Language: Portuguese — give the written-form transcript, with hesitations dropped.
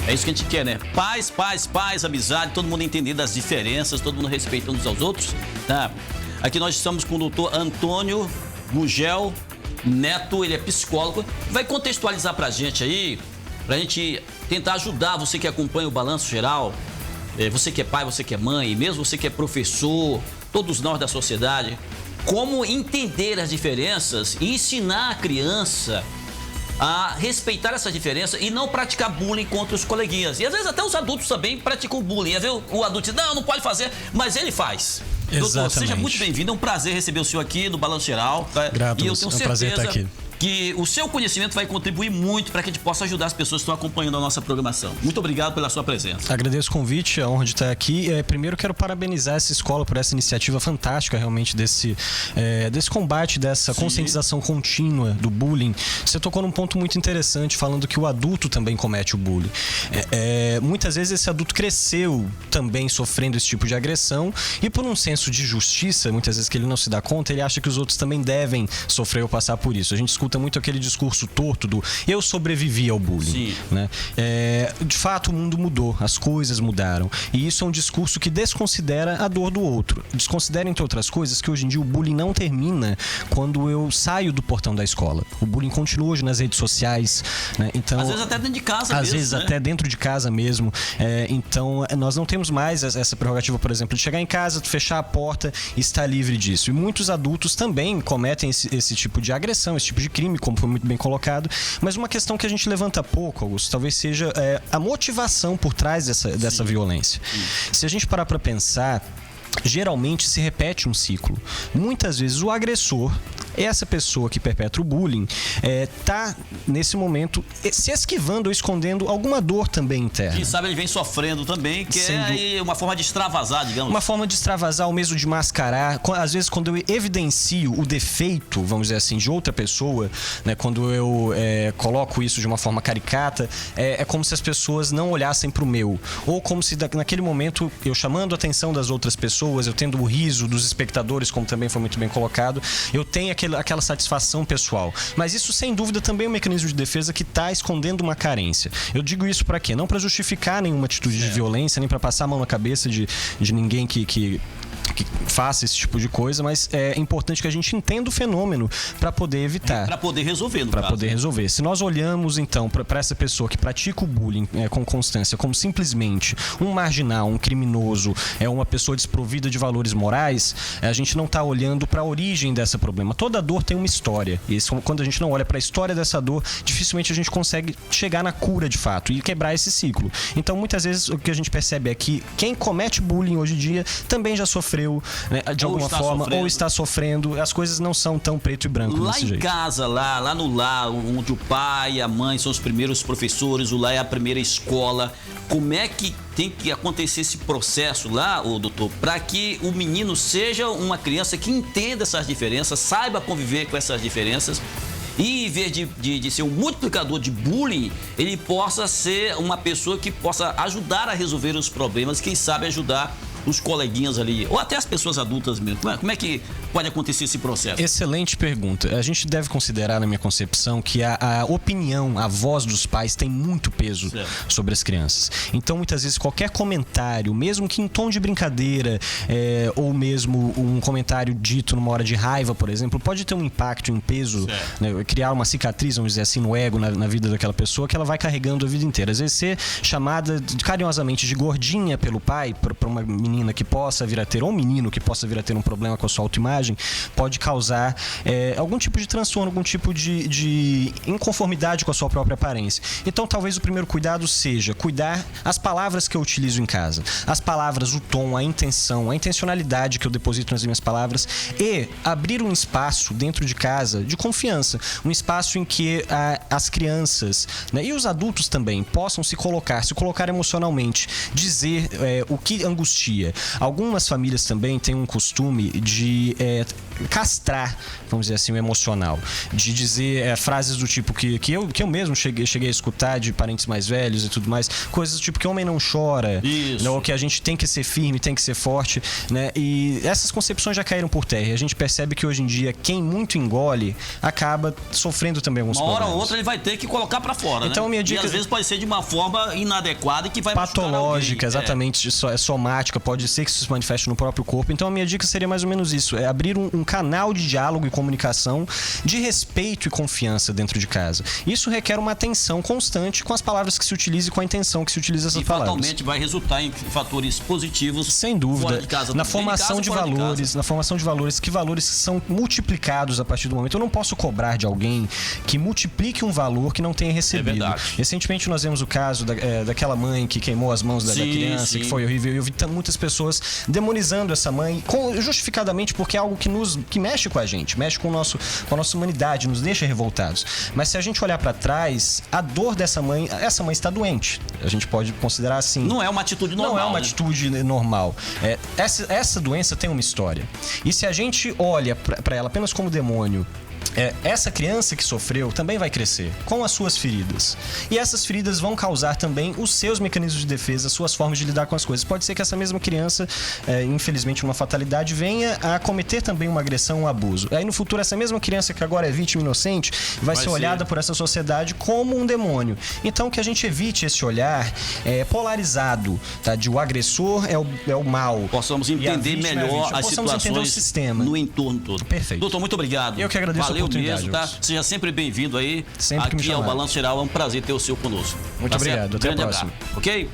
É isso que a gente quer, né? Paz, amizade, todo mundo entendendo as diferenças, todo mundo respeitando uns aos outros, tá? Aqui nós estamos com o doutor Antônio Gugel Neto, ele é psicólogo, vai contextualizar pra gente aí, pra gente tentar ajudar você que acompanha o Balanço Geral, você que é pai, você que é mãe, e mesmo você que é professor, todos nós da sociedade, como entender as diferenças e ensinar a criança a respeitar essa diferença e não praticar bullying contra os coleguinhas. E às vezes até os adultos também praticam bullying. Às vezes o adulto diz, não pode fazer, mas ele faz. Exatamente. Doutor, seja muito bem-vindo. É um prazer receber o senhor aqui no Balanço Geral. Tá? Grato, e eu tenho é um prazer estar aqui. Que o seu conhecimento vai contribuir muito para que a gente possa ajudar as pessoas que estão acompanhando a nossa programação. Muito obrigado pela sua presença. Agradeço o convite, a honra de estar aqui. Primeiro quero parabenizar essa escola por essa iniciativa fantástica realmente desse combate, dessa conscientização contínua do bullying. Você tocou num ponto muito interessante, falando que o adulto também comete o bullying. Muitas vezes esse adulto cresceu também sofrendo esse tipo de agressão e por um senso de justiça, muitas vezes que ele não se dá conta, ele acha que os outros também devem sofrer ou passar por isso. A gente escuta muito aquele discurso torto do eu sobrevivi ao bullying, né? De fato o mundo mudou, as coisas mudaram e isso é um discurso que desconsidera a dor do outro, desconsidera entre outras coisas que hoje em dia o bullying não termina quando eu saio do portão da escola, o bullying continua hoje nas redes sociais, né? Então, às vezes até dentro de casa às mesmo, vezes né? até dentro de casa mesmo, então nós não temos mais essa prerrogativa, por exemplo, de chegar em casa, fechar a porta e estar livre disso, e muitos adultos também cometem esse tipo de agressão, esse tipo de crime, como foi muito bem colocado, mas uma questão que a gente levanta pouco, Augusto, talvez seja a motivação por trás dessa violência. Se a gente parar para pensar, geralmente se repete um ciclo. Muitas vezes o agressor, essa pessoa que perpetra o bullying, tá nesse momento se esquivando ou escondendo alguma dor também interna. Quem sabe ele vem sofrendo também, que é uma forma de extravasar, digamos. Uma forma de extravasar, ou mesmo de mascarar. Às vezes quando eu evidencio o defeito, vamos dizer assim, de outra pessoa, né, quando eu coloco isso de uma forma caricata, é como se as pessoas não olhassem pro meu. Ou como se naquele momento eu chamando a atenção das outras pessoas, eu tendo o riso dos espectadores, como também foi muito bem colocado, eu tenho aquela satisfação pessoal. Mas isso, sem dúvida, também é um mecanismo de defesa que está escondendo uma carência. Eu digo isso para quê? Não para justificar nenhuma atitude de violência, nem para passar a mão na cabeça de ninguém que faça esse tipo de coisa, mas é importante que a gente entenda o fenômeno para poder evitar. Para poder resolver, Para poder resolver. Se nós olhamos, então, para essa pessoa que pratica o bullying com constância como simplesmente um marginal, um criminoso, uma pessoa desprovida de valores morais, a gente não está olhando para a origem desse problema. Toda dor tem uma história. E quando a gente não olha para a história dessa dor, dificilmente a gente consegue chegar na cura de fato e quebrar esse ciclo. Então, muitas vezes, o que a gente percebe é que quem comete bullying hoje em dia também já sofreu, né, de alguma forma, ou está sofrendo. As coisas não são tão preto e branco lá desse em jeito. Casa, lá no lar, onde o pai e a mãe são os primeiros professores, o lar é a primeira escola. Como é que tem que acontecer esse processo lá, doutor, para que o menino seja uma criança que entenda essas diferenças, saiba conviver com essas diferenças e, em vez de ser um multiplicador de bullying, ele possa ser uma pessoa que possa ajudar a resolver os problemas, quem sabe ajudar os coleguinhas ali, ou até as pessoas adultas mesmo. Como é que pode acontecer esse processo? Excelente pergunta. A gente deve considerar, na minha concepção, que a opinião, a voz dos pais tem muito peso sobre as crianças. Então, muitas vezes, qualquer comentário, mesmo que em tom de brincadeira, ou mesmo um comentário dito numa hora de raiva, por exemplo, pode ter um impacto, um peso, né, criar uma cicatriz, vamos dizer assim, no ego, na vida daquela pessoa, que ela vai carregando a vida inteira. Às vezes, ser chamada carinhosamente de gordinha pelo pai, para uma menina que possa vir a ter, ou um menino que possa vir a ter um problema com a sua autoimagem, pode causar algum tipo de transtorno, algum tipo de inconformidade com a sua própria aparência. Então, talvez o primeiro cuidado seja cuidar as palavras que eu utilizo em casa, as palavras, o tom, a intenção, a intencionalidade que eu deposito nas minhas palavras, e abrir um espaço dentro de casa de confiança, um espaço em que as crianças, né, e os adultos também possam se colocar emocionalmente, dizer o que angustia, dia. Algumas famílias também têm um costume de castrar, vamos dizer assim, o emocional. De dizer frases do tipo que eu mesmo cheguei a escutar de parentes mais velhos e tudo mais. Coisas do tipo que homem não chora. Isso. Né, ou que a gente tem que ser firme, tem que ser forte. Né? E essas concepções já caíram por terra. E a gente percebe que hoje em dia, quem muito engole, acaba sofrendo também alguns problemas. Uma hora ou outra ele vai ter que colocar pra fora, então, né? Minha dica... E às vezes pode ser de uma forma inadequada e que vai patológica, exatamente, somática, pode ser que isso se manifeste no próprio corpo. Então a minha dica seria mais ou menos isso, é abrir um canal de diálogo e comunicação de respeito e confiança dentro de casa. Isso requer uma atenção constante com as palavras que se utiliza e com a intenção que se utiliza essas palavras. E fatalmente vai resultar em fatores positivos. Sem dúvida. Fora de casa, na formação de valores, que valores são multiplicados a partir do momento. Eu não posso cobrar de alguém que multiplique um valor que não tenha recebido. É verdade. Recentemente nós vemos o caso daquela mãe que queimou as mãos da criança, que foi horrível. Eu vi muitas pessoas demonizando essa mãe, justificadamente porque é algo que mexe com a gente, mexe com a nossa humanidade, nos deixa revoltados. Mas se a gente olhar pra trás, a dor dessa mãe, essa mãe está doente. A gente pode considerar assim. Não é uma atitude normal. Não é uma atitude normal. Essa doença tem uma história. E se a gente olha pra ela apenas como demônio, essa criança que sofreu também vai crescer com as suas feridas. E essas feridas vão causar também os seus mecanismos de defesa, as suas formas de lidar com as coisas. Pode ser que essa mesma criança, infelizmente uma fatalidade, venha a cometer também uma agressão, um abuso. Aí no futuro essa mesma criança que agora é vítima inocente vai ser olhada por essa sociedade como um demônio. Então que a gente evite esse olhar polarizado, tá? De o agressor é o mal. Possamos entender melhor as situações no entorno todo. Perfeito. Doutor, muito obrigado. Eu que agradeço a oportunidade mesmo, tá? Seja sempre bem-vindo aí. Sempre que me aqui ao chamar. Balanço Geral, é um prazer ter o seu conosco. Muito obrigado. Até a próxima. Abraço. Ok?